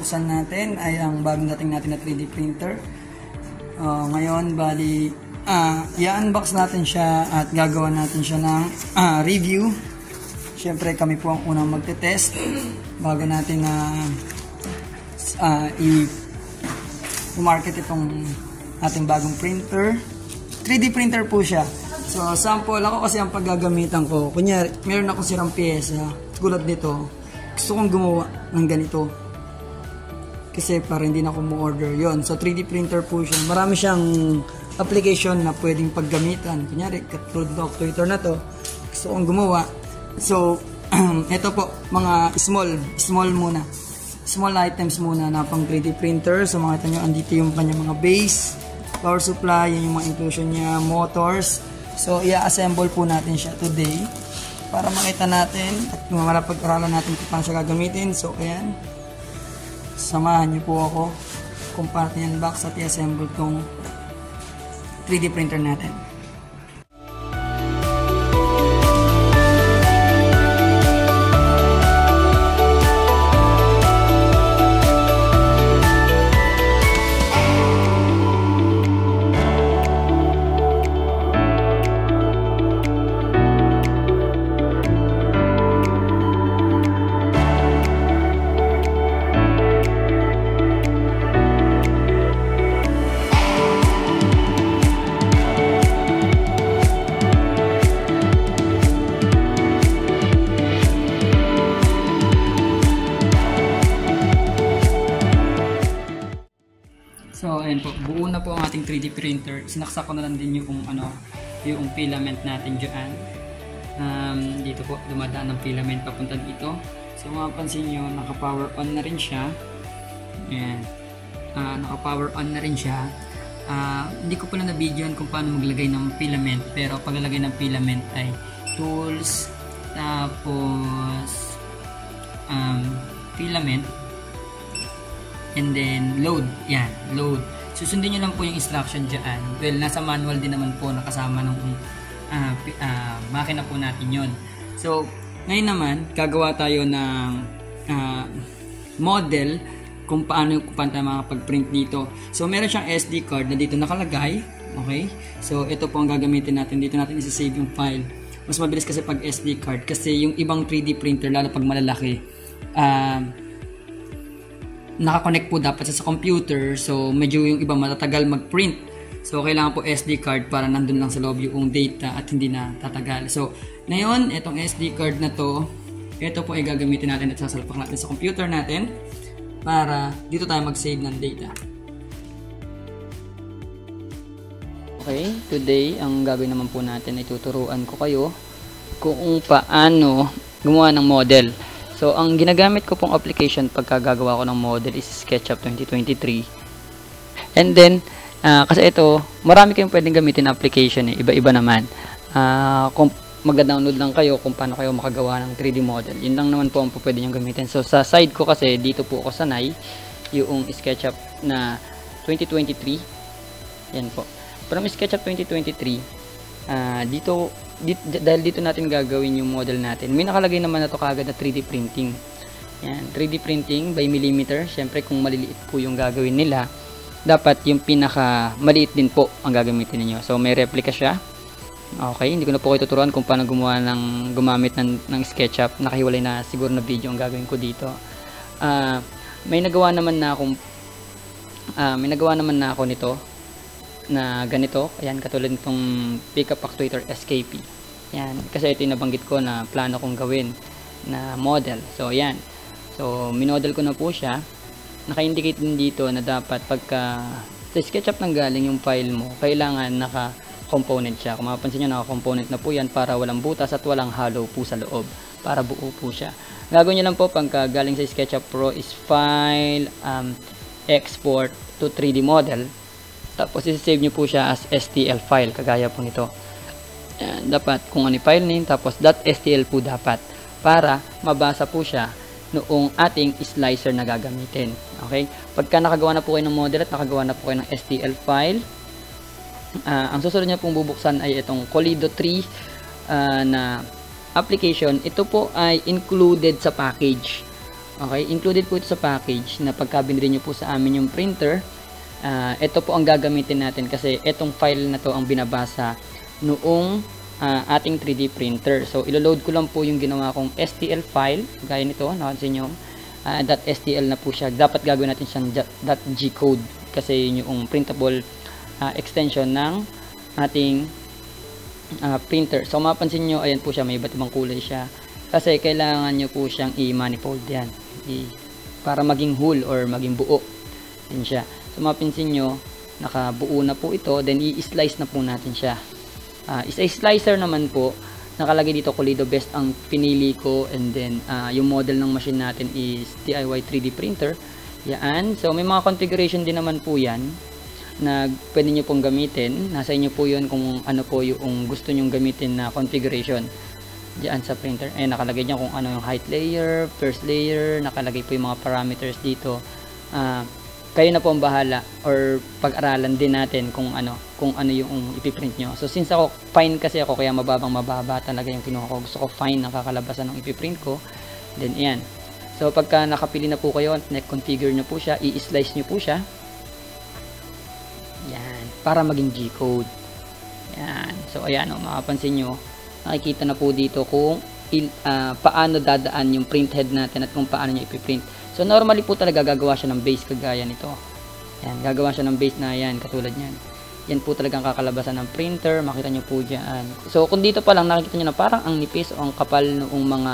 bubuksan natin ay ang bagong dating natin na 3D printer. Ngayon, bali, i-unbox natin siya at gagawa natin siya ng review. Siyempre, kami po ang unang magte-test bago natin i-market itong ating bagong printer. 3D printer po siya. So, sample ako kasi ang paggagamitan ko. Kunyari, meron akong sirang pyesa. Tulad nito, gusto kong gumawa ng ganito. Kasi para hindi na ako mo-order yon. So, 3D printer po siya. Marami siyang application na pwedeng paggamitan. Kunyari, katulad ng actuator na to, gusto kong gumawa. So, ito po, mga small muna. Small items muna na pang 3D printer. So, makita nyo, andito yung kanyang mga base, power supply, yun yung mga inclusion niya, motors. So, i-assemble po natin siya today para makita natin at marapag-aralan natin kung paano siya gagamitin. So, ayan. Samahan niyo po ako kung paano i-unbox at i-assemble tong 3D printer natin. So, ayan po, buo na po ang ating 3D printer. Sinaksak ko na lang din yung filament natin dyan. Dito po, dumadaan ang filament papunta dito. So, mapapansin nyo, naka-power on na rin siya. Ayan. Naka-power on na rin siya. Hindi ko pala na-videoan kung paano maglagay ng filament. Pero, paglalagay ng filament ay tools, tapos, filament, and then load. Yan, load. Susundin nyo lang po yung instruction dyan. Well, nasa manual din naman po nakasama ng makina po natin yon. So, ngayon naman, gagawa tayo ng model kung paano tayo makapag-print dito. So, meron siyang SD card na dito nakalagay. Okay? So, ito po ang gagamitin natin. Dito natin isa-save yung file. Mas mabilis kasi pag SD card. Kasi yung ibang 3D printer, lalo pag malalaki, nakakonect po dapat sa computer, so medyo yung iba matatagal mag-print. So kailangan po SD card para nandun lang sa loob yung data at hindi na tatagal. So ngayon, itong SD card na to, ito po ay gagamitin natin at sasalpak natin sa computer natin para dito tayo mag-save ng data. Okay, today ang gagawin naman po natin ay tuturuan ko kayo kung paano gumawa ng model. So, ang ginagamit ko pong application pagka gagawa ko ng model is SketchUp 2023. And then, kasi ito, marami kayong pwedeng gamitin na application eh. Iba-iba naman. Kung mag-download lang kayo kung paano kayo makagawa ng 3D model. Yun lang naman po ang pwede nyo gamitin. So, sa side ko kasi, dito po ako sanay yung SketchUp na 2023. Yan po. From SketchUp 2023, dahil dito natin gagawin yung model natin, may nakalagay naman na to kagad na 3D printing. Yan, 3D printing by millimeter. Syempre kung maliliit po yung gagawin nila, dapat yung pinaka maliit din po ang gagamitin niyo. So may replica siya. Okay, hindi ko na po kayo tuturuan kung paano gumamit ng SketchUp. Nakahiwalay na siguro na video ang gagawin ko dito. May nagawa naman na ako nito na ganito. Ayan, katulad nitong pickup actuator SKP. Yan, kasi ito yung nabanggit ko na plano kong gawin na model. So, ayan. So, minodel ko na po siya. Naka-indicate din dito na dapat pagka sa SketchUp nang galing yung file mo, kailangan naka-component siya. Kung mapapansin nyo, naka-component na po yan para walang butas at walang hollow po sa loob. Para buo po siya. Gagawin nyo lang po pagka galing sa SketchUp Pro is File, Export to 3D Model. Tapos isi-save nyo po siya as STL file, kagaya po nito. Dapat kung ano file name, tapos .stl po dapat para mabasa po siya noong ating slicer na gagamitin. Okay? Pagka nakagawa na po kayo ng model at nakagawa na po kayo ng STL file, ang susunod niya pong bubuksan ay itong Colido 3 na application. Ito po ay included sa package. Okay, included po ito sa package na pagka binili nyo po sa amin yung printer, ito po ang gagamitin natin kasi itong file na to ang binabasa noong ating 3D printer. So, ilo-load ko lang po yung ginawa kong STL file, gaya nito, nakansin nyo, .stl na po siya. Dapat gagawin natin siyang .g-code kasi yun yung printable extension ng ating printer. So, mapansin nyo, ayan po siya, may iba't ibang kulay siya. Kasi kailangan nyo po siyang i-manifold yan. Para maging whole or maging buo. Yan siya. So, mapansin nyo, nakabuo na po ito, then i-slice na po natin siya. Isa slicer naman po, nakalagay dito Colido Best ang pinili ko, and then yung model ng machine natin is DIY 3D printer. Yan. So may mga configuration din naman po yan na pwede nyo pong gamitin. Nasa inyo po yun kung ano po yung gusto nyong gamitin na configuration diyan sa printer. Nakalagay dyan kung ano yung height layer, first layer, nakalagay po yung mga parameters dito. Kayo na po ang bahala or pag-aralan din natin kung ano yung ipiprint nyo. So since ako fine kasi ako, kaya mababa talaga yung kinuha ko. Gusto ko fine ang kakalabasan ng ipiprint ko. Then ayan. So pagka nakapili na po kayo, configure nyo po siya, i-slice nyo po siya. Yan, para maging G-code. Yan. So ayan, makapansin nyo, nakikita na po dito kung paano dadaan yung print head natin at kung paano nyo ipiprint. So normally po talaga gagawa siya ng base kagaya nito. Yan, gagawa siya ng base na yan, katulad yan. Yan po talaga ang kakalabasan ng printer, makita nyo po dyan. So kung dito pa lang nakikita nyo na parang ang nipis o ang kapal noong mga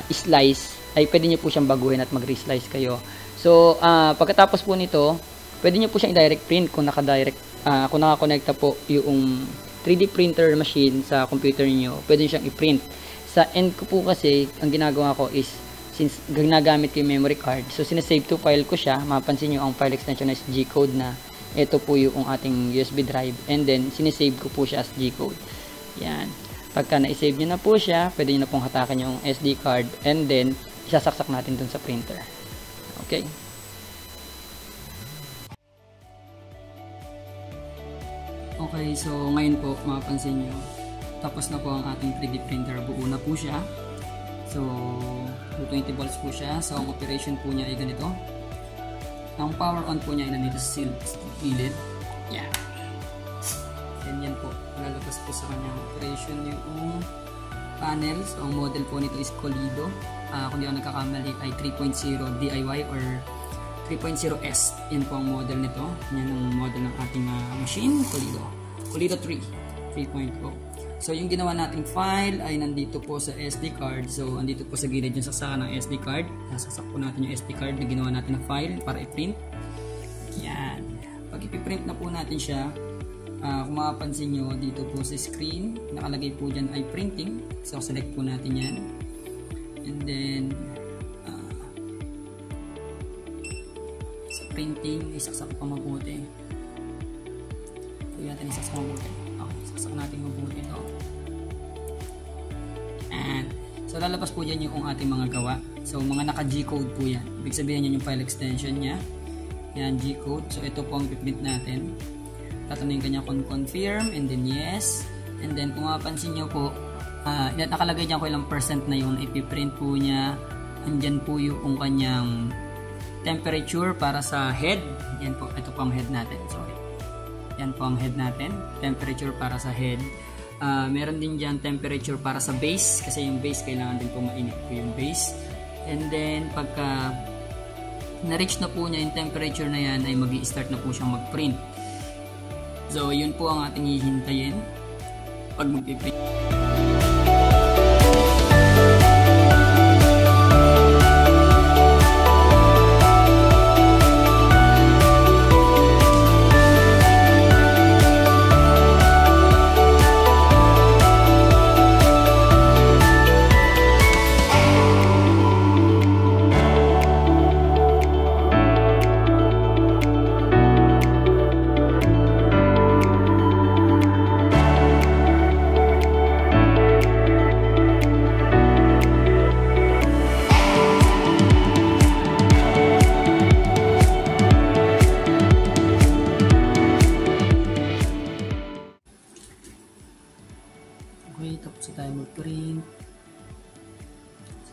slice, ay pwede nyo po siyang baguhin at mag-reslice kayo. So pagkatapos po nito, pwede nyo po siyang i-direct print kung kung nakakonekta po yung 3D printer machine sa computer niyo, pwede nyo siyang i-print. Sa end ko po kasi, ang ginagawa ko is, since ginagamit ko yung memory card, so sinasave to file ko siya. Mapansin nyo ang file extension is G-code na. Ito po yung ating USB drive, and then sinisave ko po siya as G-code. Yan. Pagka na-save nyo na po siya, pwede nyo na pong hatakan yung SD card, and then isasaksak natin dun sa printer. Okay. Okay, so ngayon po mapapansin nyo, tapos na po ang ating 3D printer. Buo na po siya. So 220 volts po siya. So ang operation po niya ay ganito. Ang power on po niya ay nandito sa gilid. Yeah. Ganyan po. Lalabas po sa kanyang operation yung panel. So ang model po nito is Colido. Kung di ako nagkakamali ay 3.0 DIY or 3.0S. Yan po ang model nito. Yan ang model ng ating machine. Colido 3.0. So yung ginawa nating file ay nandito po sa SD card. So andito po sa gilid yung saksakan ng SD card. Nasaksak po natin yung SD card na ginawa natin na file para i-print. Yan. Pag i-print na po natin siya, kung makapansin nyo dito po sa screen, nakalagay po dyan ay printing. So select po natin yan. And then sa printing, isaksak pa mabuti. Kaya natin isaksak mabuti. Okay, saksak natin mabuti ito. And so lalabas po dyan yung ating mga gawa. So mga naka G-code po yan. Ibig sabihin yan yung file extension nya. Yan, G-code. So ito po ang piprint natin. Tatanungin kanya kung confirm, and then yes. And then kung mapapansin nyo po, nakalagay dyan ko ilang percent na yung ipiprint po niya. Andyan po yung kanyang temperature para sa head. Yan po, ito po ang head natin. Sorry. Yan po ang head natin. Temperature para sa head. Meron din dyan temperature para sa base. Kasi yung base, kailangan din po mainit po yung base. And then, pagka na-reach na po niya yung temperature na yan, ay mag-i-start na po siyang mag-print. So, yun po ang ating hihintayin pag mag-print. Okay, tapos tayo mag-print.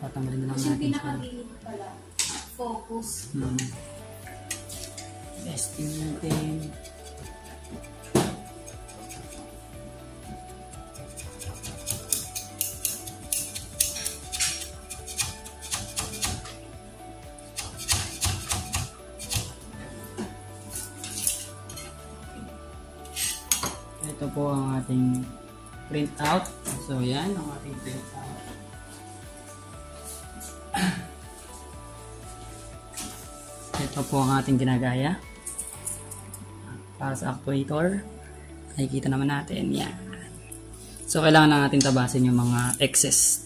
Tatanggalin na lang Kasi yung natin siya. pinakagilid pala, focus. Testing natin. Ito po ang ating printout. So yan ang ating printout. Ito po ang ating ginagaya para sa actuator. Nakikita naman natin yan. So kailangan lang natin tabasin yung mga excess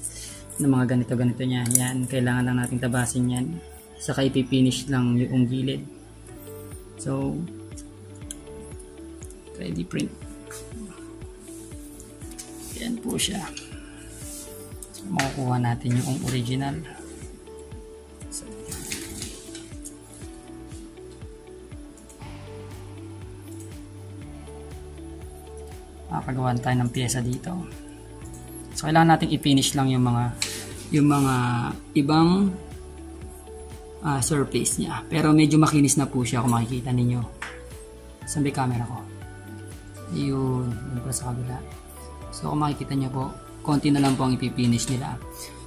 ng mga ganito niyan. Yan, kailangan lang natin tabasin yan. Saka ipipinish lang yung gilid. So ready print. Yan po siya. So, makukuha natin yung original. So, makakagawan tayo ng pyesa dito. So, kailangan natin i-finish lang yung mga ibang surface niya. Pero medyo makinis na po siya kung makikita ninyo. Saan ba yung camera ko? Yun. Yun po sa kabila. So kung makikita nyo po, konti na lang po ang ipipinish nila.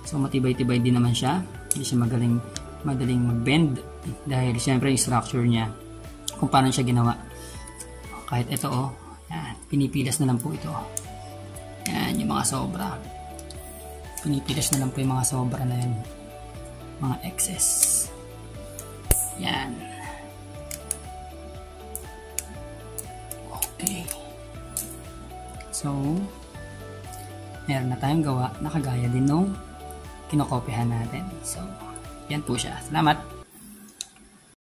So matibay-tibay din naman siya. Hindi siya madaling mag-bend. Dahil siyempre yung structure niya, kung paano siya ginawa. Kahit ito yan, pinipilas na lang po ito. Yan, yung mga sobra. Pinipilas na lang po yung mga sobra na yun. Mga excess. Yan. Okay. So, meron na tayong gawa na kagaya din nung kinokopyahan natin. So, yan po siya. Salamat!